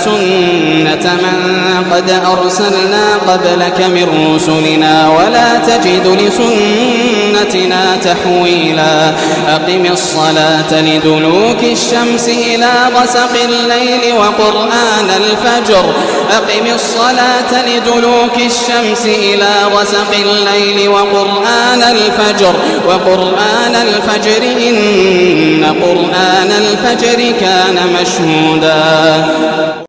سنة من قد أرسلنا قبلك من رسلنا ولا تجد لسنتنا تحويلا أقم الصلاة لدلوك الشمس إلى غسق الليل وقرآن الفجر أقم الصلاة لدلوك الشمس إلى غسق الليل وقرآن الفجر إن قرآن الفجر كان مشهودا